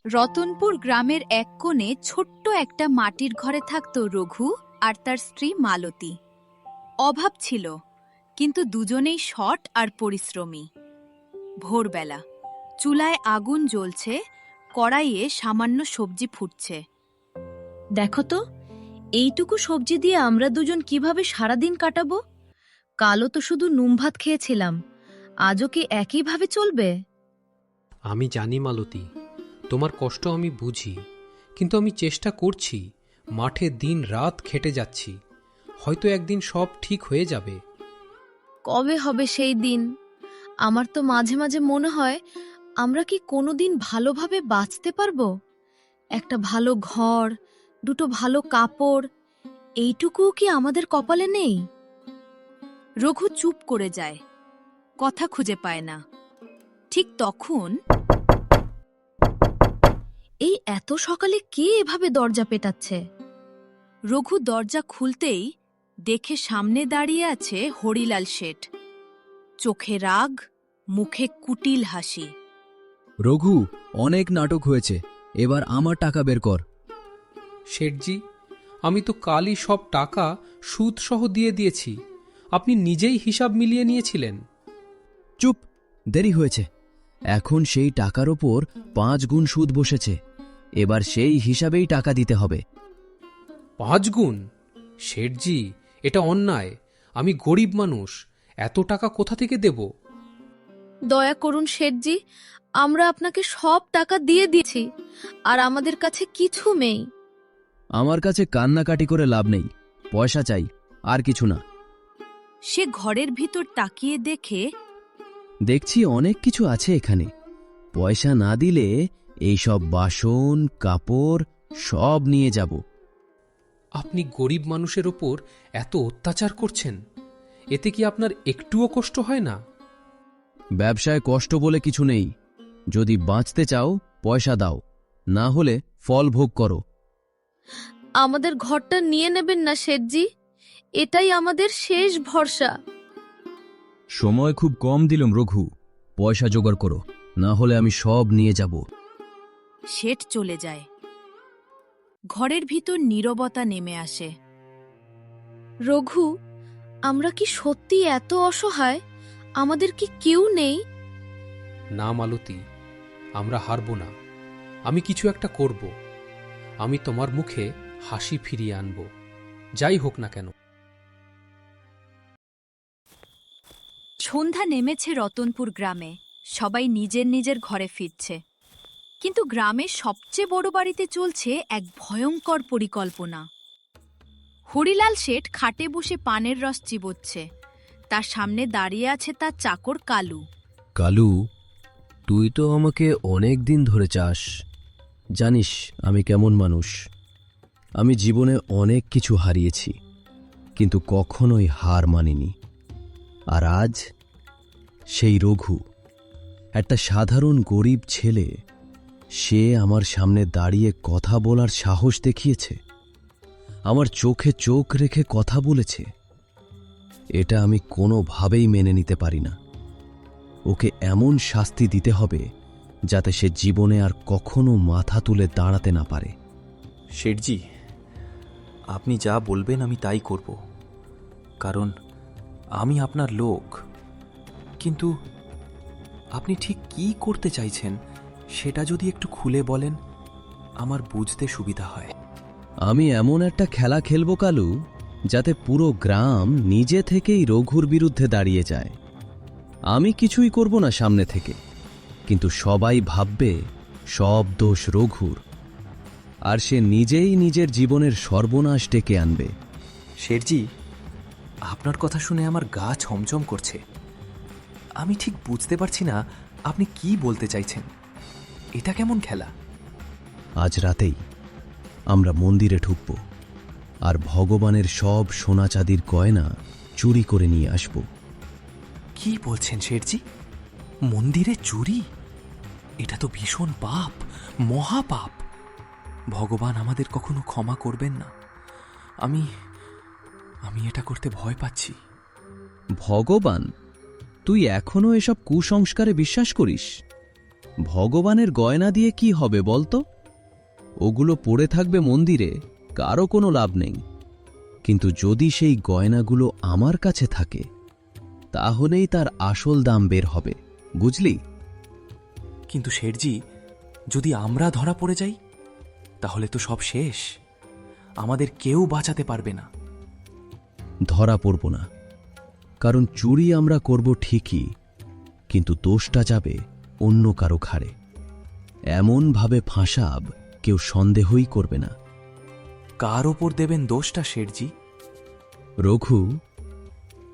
রতনপুর গ্রামের এক কোণে ছোট্ট একটা মাটির ঘরে থাকত রঘু আর তার স্ত্রী মালতী। অভাব ছিল, কিন্তু দুজনেই সৎ আর পরিশ্রমী। ভোরবেলা চুলায় আগুন জ্বলছে, কড়াইয়ে সামান্য সবজি ফুটছে। দেখো তো, এইটুকু সবজি দিয়ে আমরা দুজন কিভাবে সারাদিন কাটাবো? কালও তো শুধু নুন ভাত খেয়েছিলাম, আজও কি একইভাবে চলবে? আমি জানি মালতী, তোমার কষ্ট আমি বুঝি, কিন্তু আমি চেষ্টা করছি। মাঠে দিন রাত খেটে যাচ্ছি, হয়তো একদিন সব ঠিক হয়ে যাবে। কবে হবে সেই দিন? আমার তো মাঝে মাঝে মনে হয়, আমরা কি কোনোদিন ভালোভাবে বাঁচতে পারবো? একটা ভালো ঘর, দুটো ভালো কাপড়, এইটুকুও কি আমাদের কপালে নেই? রঘু চুপ করে যায়, কথা খুঁজে পায় না। ঠিক তখন এই এত সকালে কে এভাবে দরজা পেটাচ্ছে? রঘু দরজা খুলতেই দেখে সামনে দাঁড়িয়ে আছে হরিলাল শেঠ। চোখে রাগ, মুখে কুটিল হাসি। রঘু, অনেক নাটক হয়েছে, এবার আমার টাকা বের কর। শেঠজি, আমি তো কালই সব টাকা সুদসহ দিয়ে দিয়েছি। আপনি নিজেই হিসাব মিলিয়ে নিয়েছিলেন। চুপ, দেরি হয়েছে। এখন সেই টাকার ওপর 5 গুণ সুদ বসেছে, এবার সেই হিসাবেই টাকা দিতে হবে। 5 গুণ? শেঠজি, এটা অন্যায়। আমি গরিব মানুষ, এত টাকা কোথা থেকে দেব? দয়া করুন শেঠজি, আমরা আপনাকে সব টাকা দিয়ে দিয়েছি, আর আমাদের কাছে কিছু নেই। আমার কাছে কান্নাকাটি করে লাভ নেই, পয়সা চাই, আর কিছু না। সে ঘরের ভিতর তাকিয়ে দেখে দেখছি অনেক কিছু আছে এখানে। পয়সা না দিলে এইসব বাসন কাপড় সব নিয়ে যাব। আপনি গরিব মানুষের ওপর এত অত্যাচার করছেন, এতে কি আপনার একটুও কষ্ট হয় না? ব্যবসায় কষ্ট বলে কিছু নেই। যদি বাঁচতে চাও পয়সা দাও, না হলে ফল ভোগ করো। আমাদের ঘরটা নিয়ে নেবেন না শেঠজি, এটাই আমাদের শেষ ভরসা। সময় খুব কম দিলাম রঘু, পয়সা জোগাড় করো, না হলে আমি সব নিয়ে যাব। শেঠ চলে যায়। ঘরের ভিতর নীরবতা নেমে আসে। রঘু, আমরা কি সত্যি এত অসহায়? আমাদের কি কেউ নেই? না মালতী, আমরা হারব না। আমি কিছু একটা করব। আমি তোমার মুখে হাসি ফিরিয়ে আনব, যাই হোক না কেন। সন্ধ্যা নেমেছে রতনপুর গ্রামে। সবাই নিজের নিজের ঘরে ফিরছে, কিন্তু গ্রামের সবচেয়ে বড় বাড়িতে চলছে এক ভয়ঙ্কর পরিকল্পনা। হরিলাল শেঠ খাটে বসে পানের রস চিবোচ্ছে। তার সামনে দাঁড়িয়ে আছে তার চাকর কালু। কালু, তুই তো আমাকে অনেক দিন ধরে চাস, জানিস আমি কেমন মানুষ। আমি জীবনে অনেক কিছু হারিয়েছি, কিন্তু কখনোই হার মানিনি। আর আজ সেই রঘু, একটা সাধারণ গরিব ছেলে, সে আমার সামনে দাঁড়িয়ে কথা বলার সাহস দেখিয়েছে, আমার চোখে চোখ রেখে কথা বলেছে। এটা আমি কোনোভাবেই মেনে নিতে পারি না। ওকে এমন শাস্তি দিতে হবে যাতে সে জীবনে আর কখনো মাথা তুলে দাঁড়াতে না পারে। শেঠজি, আপনি যা বলবেন আমি তাই করব, কারণ আমি আপনার লোক। কিন্তু আপনি ঠিক কি করতে চাইছেন সেটা যদি একটু খুলে বলেন, আমার বুঝতে সুবিধা হয়। আমি এমন একটা খেলা খেলব কালু, যাতে পুরো গ্রাম নিজে থেকেই রঘুর বিরুদ্ধে দাঁড়িয়ে যায়। আমি কিছুই করব না সামনে থেকে, কিন্তু সবাই ভাববে সব দোষ রঘুর, আর সে নিজেই নিজের জীবনের সর্বনাশ ডেকে আনবে। শেঠজি, আপনার কথা শুনে আমার গা ছমছম করছে। আমি ঠিক বুঝতে পারছি না আপনি কি বলতে চাইছেন। এটা কেমন খেলা? আজ রাতেই আমরা মন্দিরে ঢুকব, আর ভগবানের সব সোনা চাঁদির গয়না চুরি করে নিয়ে আসব। কি বলছেন শেঠজি? মন্দিরে চুরি? এটা তো ভীষণ পাপ, মহাপাপ। ভগবান আমাদের কখনো ক্ষমা করবেন না। আমি আমি এটা করতে ভয় পাচ্ছি। ভগবান? তুই এখনো এসব কুসংস্কারে বিশ্বাস করিস? ভগবানের গয়না দিয়ে কি হবে বলতো? ওগুলো পড়ে থাকবে মন্দিরে, কারো কোনো লাভ নেই। কিন্তু যদি সেই গয়নাগুলো আমার কাছে থাকে, তাহলেই তার আসল দাম বের হবে, বুঝলি? কিন্তু শেঠজি, যদি আমরা ধরা পড়ে যাই তাহলে তো সব শেষ, আমাদের কেউ বাঁচাতে পারবে না। ধরা পড়ব না, কারণ চুরি আমরা করব ঠিকই, কিন্তু দোষটা যাবে অন্য কারো ঘাড়ে। এমনভাবে ফাঁসাব কেউ সন্দেহই করবে না। কার ওপর দেবেন দোষটা শেঠজি? রঘু,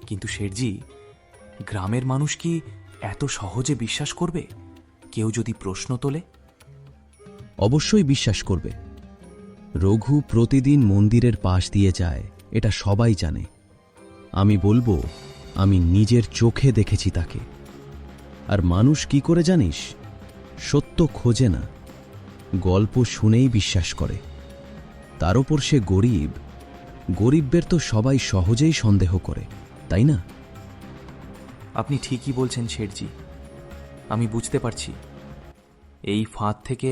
কিন্তু শেঠজি, গ্রামের মানুষ কি এত সহজে বিশ্বাস করবে কেউ যদি প্রশ্ন তোলে? অবশ্যই বিশ্বাস করবে। রঘু প্রতিদিন মন্দিরের পাশ দিয়ে যায়, এটা সবাই জানে। আমি বলবো আমি নিজের চোখে দেখেছি তাকে। আর মানুষ কি করে জানিস? সত্য খোঁজে না, গল্প শুনেই বিশ্বাস করে। তার ওপর সে গরিব, গরিবদের তো সবাই সহজেই সন্দেহ করে, তাই না? আপনি ঠিকই বলছেন শেঠজি, আমি বুঝতে পারছি এই ফাঁদ থেকে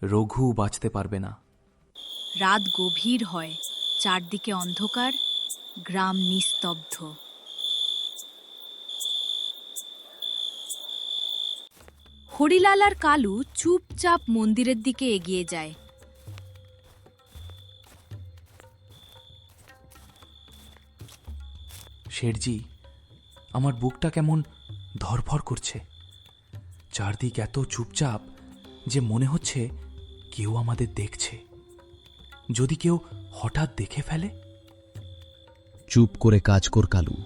রঘু বাঁচতে পারবে না। রাত গভীর হয়, চারদিকে অন্ধকার, গ্রাম নিস্তব্ধ। হরিলাল আর কালু চুপচাপ মন্দিরের দিকে এগিয়ে যায়। শেঠজি, আমার বুকটা কেমন ধরফর করছে। চারদিক এত চুপচাপ যে মনে হচ্ছে কেউ আমাদের দেখছে। যদি কেউ হঠাৎ দেখে ফেলে? চুপ করে কাজ কর কালু।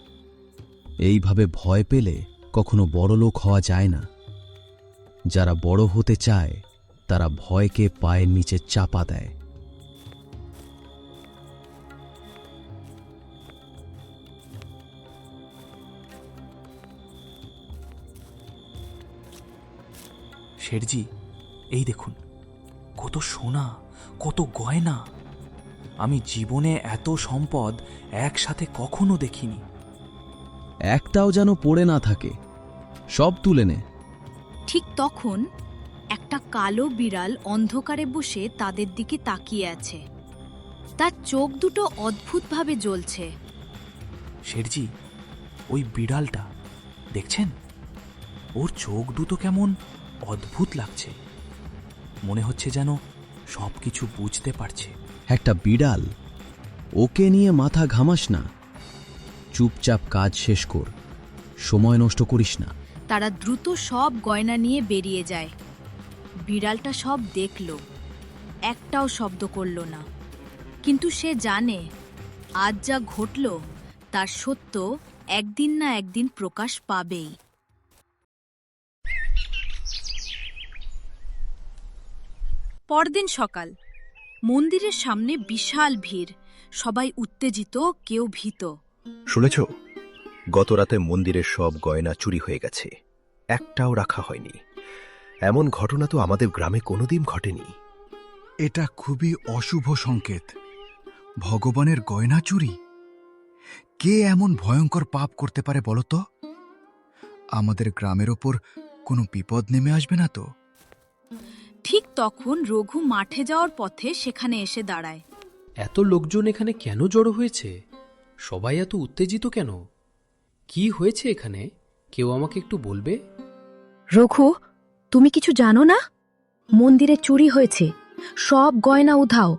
এইভাবে ভয় পেলে কখনো বড়লোক হওয়া যায় না। যারা বড় হতে চায় তারা ভয়কে পায়ের নিচে চাপা দেয়। শেঠজি, এই দেখুন, কত সোনা, কত গয়না। আমি জীবনে এত সম্পদ একসাথে কখনো দেখিনি। একটাও যেন পড়ে না থাকে, সব তুলে নে। ঠিক তখন একটা কালো বিড়াল অন্ধকারে বসে তাদের দিকে তাকিয়ে আছে। তার চোখ দুটো অদ্ভুতভাবে জ্বলছে। শেঠজি, ওই বিড়ালটা দেখছেন? ওর চোখ দুটো কেমন অদ্ভুত লাগছে। মনে হচ্ছে যেন সবকিছু বুঝতে পারছে। একটা বিড়াল, ওকে নিয়ে মাথা ঘামাস না। চুপচাপ কাজ শেষ কর, সময় নষ্ট করিস না। তারা দ্রুত সব গয়না নিয়ে বেরিয়ে যায়। বিড়ালটা সব দেখল, একটাও শব্দ করল না। কিন্তু সে জানে আজ যা ঘটল তার সত্য একদিন না একদিন প্রকাশ পাবেই। পরদিন সকাল, মন্দিরের সামনে বিশাল ভিড়। সবাই উত্তেজিত, কেউ ভীত। শুনেছ, গত রাতে মন্দিরের সব গয়না চুরি হয়ে গেছে, একটাও রাখা হয়নি। এমন ঘটনা তো আমাদের গ্রামে কোনোদিন ঘটেনি। এটা খুবই অশুভ সংকেত। ভগবানের গয়না চুরি! কে এমন ভয়ঙ্কর পাপ করতে পারে বলতো? আমাদের গ্রামের ওপর কোনো বিপদ নেমে আসবে না তো? ঠিক তখন রঘু মাঠে যাওয়ার পথে সেখানে এসে দাঁড়ায়। এত লোকজন এখানে কেন জড়ো হয়েছে? সবাই এত উত্তেজিত কেন? কি হয়েছে এখানে? কেউ আমাকে একটু বলবে? রঘু, তুমি কিছু জানো না? মন্দিরে চুরি হয়েছে, সব গয়না উধাও।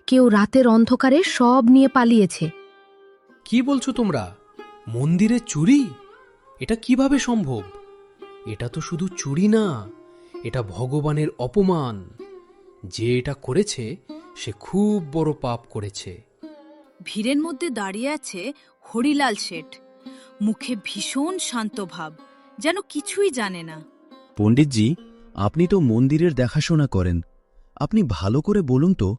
কেউ রাতের অন্ধকারে সব নিয়ে পালিয়েছে। কি বলছো তোমরা? মন্দিরে চুরি? এটা কিভাবে সম্ভব? এটা তো শুধু চুরি না, এটা ভগবানের অপমান। যে এটা করেছে সে খুব বড় পাপ করেছে। ভিড়ের মধ্যে দাঁড়িয়ে আছে হরিলাল শেঠ, মুখে ভীষণ শান্ত ভাব, যেন কিছুই জানে না। পণ্ডিতজি, আপনি তো মন্দিরের দেখাশোনা করেন, আপনি ভালো করে বলুন তো,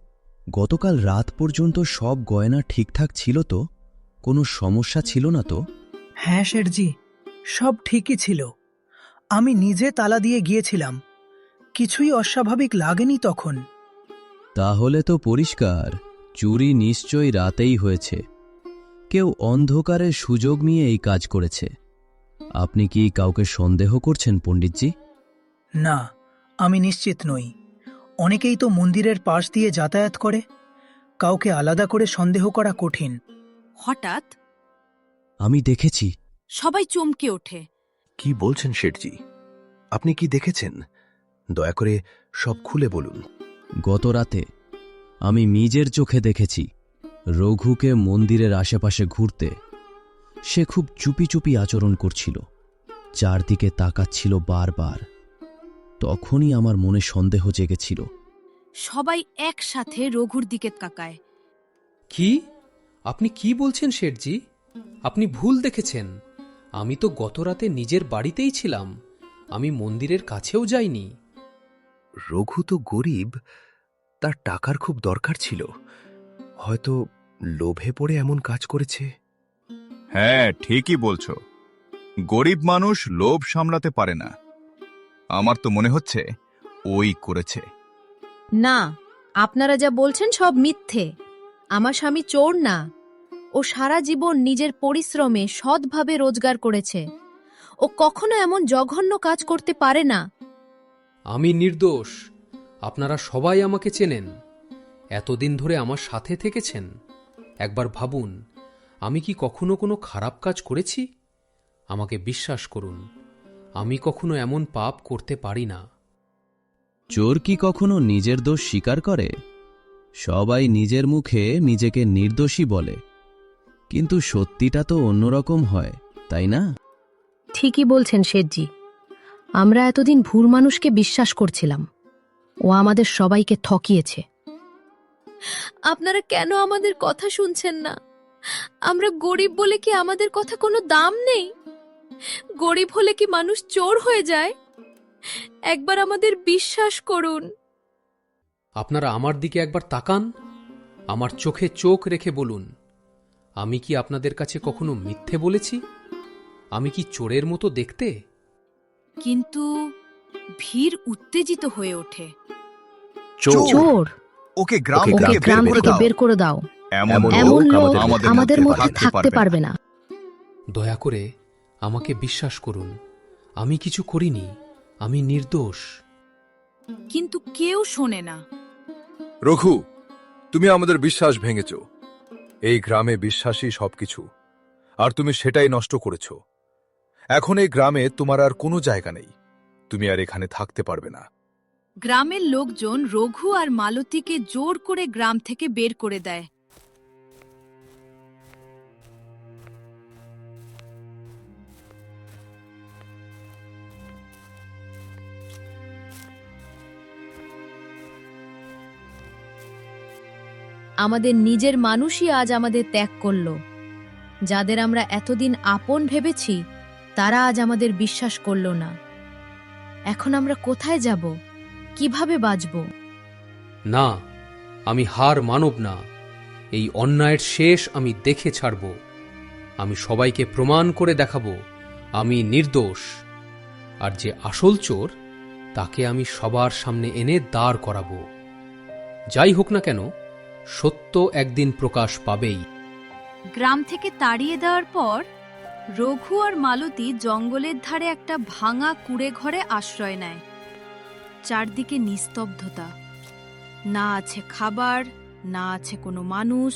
গতকাল রাত পর্যন্ত সব গয়না ঠিকঠাক ছিল তো? কোনো সমস্যা ছিল না তো? হ্যাঁ শেঠজি, সব ঠিকই ছিল। আমি নিজে তালা দিয়ে গিয়েছিলাম, কিছুই অস্বাভাবিক লাগেনি তখন। তাহলে তো পরিষ্কার, চুরি নিশ্চয়ই রাতেই হয়েছে। কেউ অন্ধকারের সুযোগ নিয়ে এই কাজ করেছে। আপনি কি কাউকে সন্দেহ করছেন পণ্ডিতজি? না, আমি নিশ্চিত নই। অনেকেই তো মন্দিরের পাশ দিয়ে যাতায়াত করে, কাউকে আলাদা করে সন্দেহ করা কঠিন। হঠাৎ আমি দেখেছি। সবাই চমকে ওঠে। কি বলছেন শেঠজি? আপনি কি দেখেছেন? দয়া করে সব খুলে বলুন। গত রাতে আমি নিজের চোখে দেখেছি রঘুকে মন্দিরের আশেপাশে ঘুরতে। সে খুব চুপি চুপি আচরণ করছিল, চারদিকে তাকাচ্ছিল বারবার। তখনই আমার মনে সন্দেহ জেগেছিল। সবাই একসাথে রঘুর দিকে তাকায়। কি? আপনি কি বলছেন শেঠজি? আপনি ভুল দেখেছেন। আমি তো গত রাতে নিজের বাড়িতেই ছিলাম। আমি মন্দিরের কাছেও যাইনি। রঘু তো গরিব, তার টাকার খুব দরকার ছিল। হয়তো লোভে পড়ে এমন কাজ করেছে। হ্যাঁ, ঠিকই বলছো। গরিব মানুষ লোভ সামলাতে পারে না। আমার তো মনে হচ্ছে ওই করেছে। না, আপনারা যা বলছেন সব মিথ্যে। আমার স্বামী চোর না। ও সারা জীবন নিজের পরিশ্রমে সৎভাবে রোজগার করেছে। ও কখনো এমন জঘন্য কাজ করতে পারে না। আমি নির্দোষ। আপনারা সবাই আমাকে চেনেন। এতদিন ধরে আমার সাথে থেকেছেন। একবার ভাবুন, আমি কি কখনো কোনো খারাপ কাজ করেছি? আমাকে বিশ্বাস করুন, আমি কখনো এমন পাপ করতে পারি না। চোর কি কখনো নিজের দোষ স্বীকার করে? সবাই নিজের মুখে নিজেকে নির্দোষী বলে, কিন্তু সত্যিটা তো অন্যরকম হয়, তাই না? ঠিকই বলছেন শেঠজি। আমরা এতদিন ভুল মানুষকে বিশ্বাস করছিলাম। ও আমাদের সবাইকে ঠকিয়েছে। আপনারা কেন আমাদের কথা শুনছেন না? আমরা গরিব বলে কি আমাদের কথা কোনো দাম নেই? গরিব হলে কি মানুষ চোর হয়ে যায়? একবার আমাদের বিশ্বাস করুন। আপনারা আমার দিকে একবার তাকান। আমার চোখে চোখ রেখে বলুন, আমি কি আপনাদের কাছে কখনো মিথ্যে বলেছি? আমি কি চোরের মতো দেখতে? কিন্তু ভিড় উত্তেজিত হয়ে ওঠে। চোর! ওকে গ্রাম ওকে থেকে গ্রাম বের করে থেকে দাও। বের করে দাও। এমন এমন লোক লোক আমাদের আমাদের মধ্যে থাকতে থাকতে পারবে না। দয়া করে আমাকে বিশ্বাস করুন, আমি কিছু করিনি। আমি নির্দোষ। কিন্তু কেউ শোনে না। রঘু, তুমি আমাদের বিশ্বাস ভেঙেছ। এই গ্রামে বিশ্বাসই সবকিছু, আর তুমি সেটাই নষ্ট করেছ। এখন এই গ্রামে তোমার আর কোনো জায়গা নেই। তুমি আর এখানে থাকতে পারবে না। গ্রামের লোকজন রঘু আর মালতীকে জোর করে গ্রাম থেকে বের করে দেয়। আমাদের নিজের মানুষই আজ আমাদের ত্যাগ করল। যাদের আমরা এতদিন আপন ভেবেছি, তারা আজ আমাদের বিশ্বাস করল না। এখন আমরা কোথায় যাব? কিভাবে বাঁচব? না, আমি হার মানব না। এই অন্যায়ের শেষ আমি দেখে ছাড়ব। আমি সবাইকে প্রমাণ করে দেখাবো আমি নির্দোষ। আর যে আসল চোর, তাকে আমি সবার সামনে এনে দাঁড় করাবো। যাই হোক না কেন, সত্য একদিন প্রকাশ পাবেই। গ্রাম থেকে তাড়িয়ে দেওয়ার পর রঘু আর মালতী জঙ্গলের ধারে একটা ভাঙা কুঁড়ে ঘরে আশ্রয় নেয়। চারদিকে নিস্তব্ধতা। না আছে খাবার, না আছে কোনো মানুষ।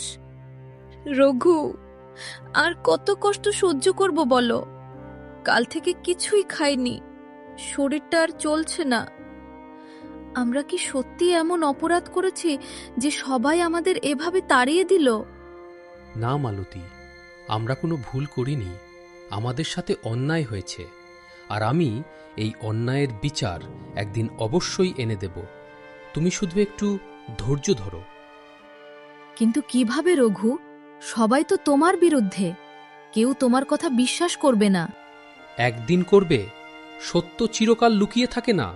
রঘু, আর কত কষ্ট সহ্য করব বলো? কাল থেকে কিছুই খাইনি, শরীরটা আর চলছে না। আমরা কি সত্যি এমন অপরাধ করেছি যে সবাই আমাদের এভাবে তাড়িয়ে দিল? না মালতী, আমরা কোনো ভুল করিনি। আমাদের সাথে অন্যায় হয়েছে, আর আমি এই অন্যায়ের বিচার একদিন অবশ্যই এনে দেব। তুমি শুধু একটু ধৈর্য ধরো। কিন্তু কিভাবে রঘু? সবাই তো তোমার বিরুদ্ধে। কেউ তোমার কথা বিশ্বাস করবে না। একদিন করবে। সত্য চিরকাল লুকিয়ে থাকে না।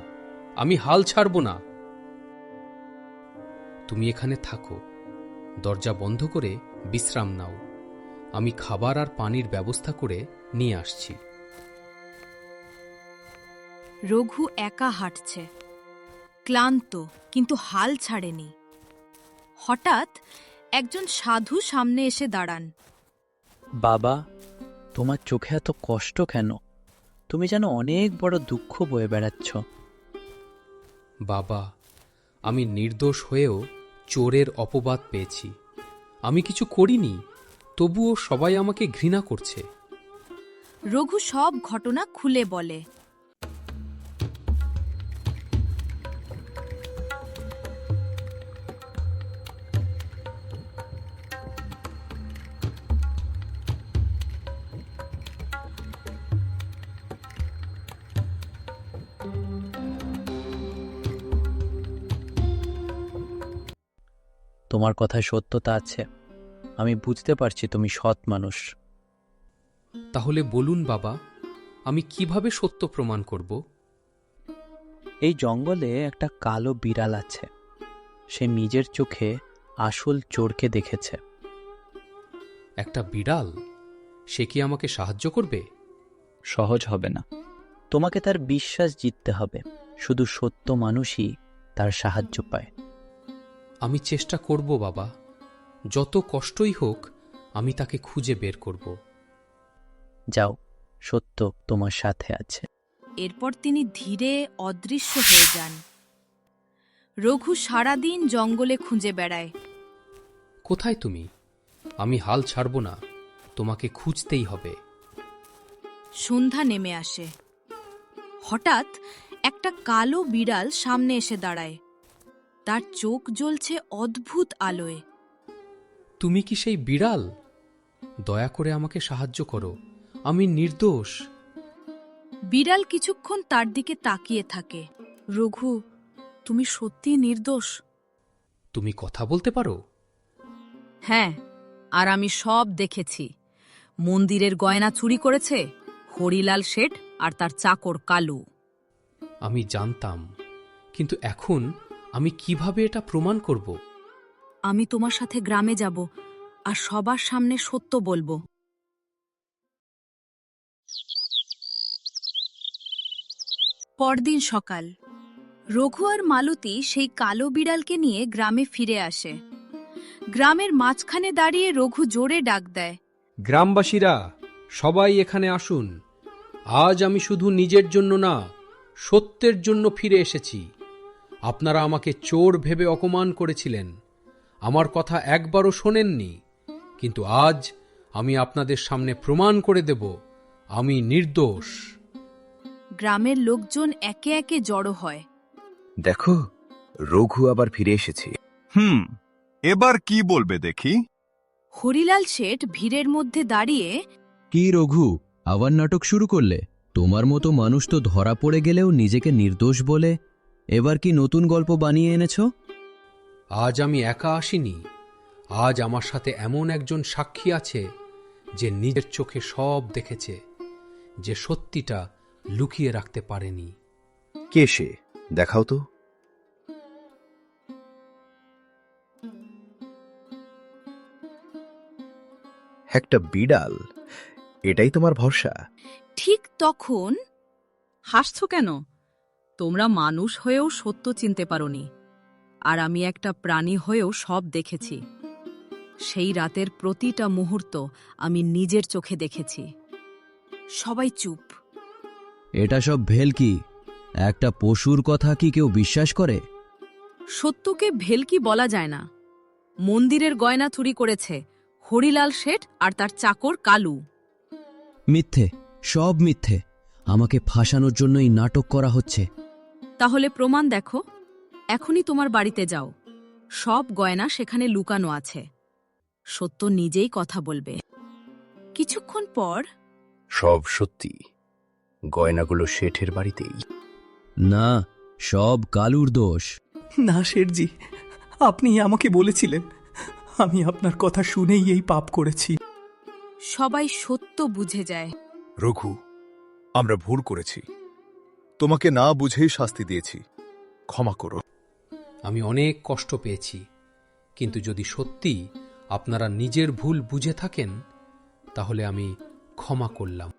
আমি হাল ছাড়ব না। তুমি এখানে থাকো, দরজা বন্ধ করে বিশ্রাম নাও। আমি খাবার আর পানির ব্যবস্থা করে নিয়ে আসছি। রঘু একা হাঁটছে, ক্লান্ত, কিন্তু হাল ছাড়েনি। হঠাৎ একজন সাধু সামনে এসে দাঁড়ান। বাবা, তোমার চোখে এত কষ্ট কেন? তুমি যেন অনেক বড় দুঃখ বয়ে বেড়াচ্ছ। বাবা, আমি নির্দোষ হয়েও চোরের অপবাদ পেয়েছি। আমি কিছু করিনি, তবুও সবাই আমাকে ঘৃণা করছে। রঘু সব ঘটনা খুলে বলে। তোমার কথায় সত্যতা আছে। আমি বুঝতে পারছি তুমি সৎ মানুষ। তাহলে বলুন বাবা, আমি কিভাবে সত্য প্রমাণ করব? এই জঙ্গলে একটা কালো বিড়াল আছে। সে নিজের চোখে আসল চোরকে দেখেছে। একটা বিড়াল? সে কি আমাকে সাহায্য করবে? সহজ হবে না। তোমাকে তার বিশ্বাস জিততে হবে। শুধু সত্য মানুষই তার সাহায্য পায়। আমি চেষ্টা করব বাবা, যত কষ্টই হোক আমি তাকে খুঁজে বের করব। যাও, সত্য তোমার সাথে আছে। এরপর তিনি ধীরে অদৃশ্য হয়ে যান। রঘু সারাদিন জঙ্গলে খুঁজে বেড়ায়। কোথায় তুমি? আমি হাল ছাড়ব না, তোমাকে খুঁজতেই হবে। সন্ধ্যা নেমে আসে। হঠাৎ একটা কালো বিড়াল সামনে এসে দাঁড়ায়। তার চোখ জ্বলছে অদ্ভুত আলোয়। তুমি কি সেই বিড়াল? দয়া করে আমাকে সাহায্য করো, আমি নির্দোষ। বিড়াল কিছুক্ষণ তার দিকে তাকিয়ে থাকে। রঘু, তুমি সত্যিই নির্দোষ? তুমি কথা বলতে পারো? হ্যাঁ, আর আমি সব দেখেছি। মন্দিরের গয়না চুরি করেছে হরিলাল শেঠ আর তার চাকর কালু। আমি জানতাম, কিন্তু এখন আমি কিভাবে এটা প্রমাণ করব? আমি তোমার সাথে গ্রামে যাব আর সবার সামনে সত্য বলবো। পরদিন সকাল, রঘু আর মালতী সেই কালো বিড়ালকে নিয়ে গ্রামে ফিরে আসে। গ্রামের মাঝখানে দাঁড়িয়ে রঘু জোরে ডাক দেয়, গ্রামবাসীরা, সবাই এখানে আসুন। আজ আমি শুধু নিজের জন্য না, সত্যের জন্য ফিরে এসেছি। আপনারা আমাকে চোর ভেবে অপমান করেছিলেন, আমার কথা একবারও শোনেননি, কিন্তু আজ আমি আপনাদের সামনে প্রমাণ করে দেব আমি নির্দোষ। গ্রামের লোকজন একে একে জড়ো হয়। দেখো, রঘু আবার ফিরে এসেছে। এবার কি বলবে দেখি? হরিলাল শেঠ ভিড়ের মধ্যে দাঁড়িয়ে, কি রঘু, আবার নাটক শুরু করলে? তোমার মতো মানুষ তো ধরা পড়ে গেলেও নিজেকে নির্দোষ বলে এবার কি নতুন গল্প বানিয়ে এনেছ? আজ আমি একা আসিনি। আজ আমার সাথে এমন একজন সাক্ষী আছে যে নিজের চোখে সব দেখেছে, যে সত্যিটা লুকিয়ে রাখতে পারেনি। কে সে? দেখাও তো। একটা বিড়াল, এটাই তোমার ভরসা? ঠিক তখন, হাসছ কেন? তোমরা মানুষ হয়েও সত্য চিনতে পারোনি, আর আমি একটা প্রাণী হয়েও সব দেখেছি। সেই রাতের প্রতিটা মুহূর্ত আমি নিজের চোখে দেখেছি। সবাই চুপ। এটা সব ভেলকি। একটা পশুর কথা কি কেউ বিশ্বাস করে? সত্যকে ভেলকি বলা যায় না। মন্দিরের গয়না চুরি করেছে হরিলাল শেঠ আর তার চাকর কালু। মিথ্যে, সব মিথ্যে। আমাকে ফাঁসানোর জন্যই নাটক করা হচ্ছে। তাহলে প্রমাণ দেখো। এখনই তোমার বাড়িতে যাও, সব গয়না সেখানে লুকানো আছে। সত্য নিজেই কথা বলবে। কিছুক্ষণ পর, সব সত্যি? গয়নাগুলো শেঠের বাড়িতেই? না, সব কালুর দোষ। না শেঠজি, আপনি আমাকে বলেছিলেন। আমি আপনার কথা শুনেই এই পাপ করেছি। সবাই সত্য বুঝে যায়। রঘু, আমরা ভুল করেছি। তোমাকে না বুঝেই শাস্তি দিয়েছি, ক্ষমা করো। আমি অনেক কষ্ট পেয়েছি, কিন্তু যদি সত্যি আপনারা নিজের ভুল বুঝে থাকেন, তাহলে আমি ক্ষমা করলাম।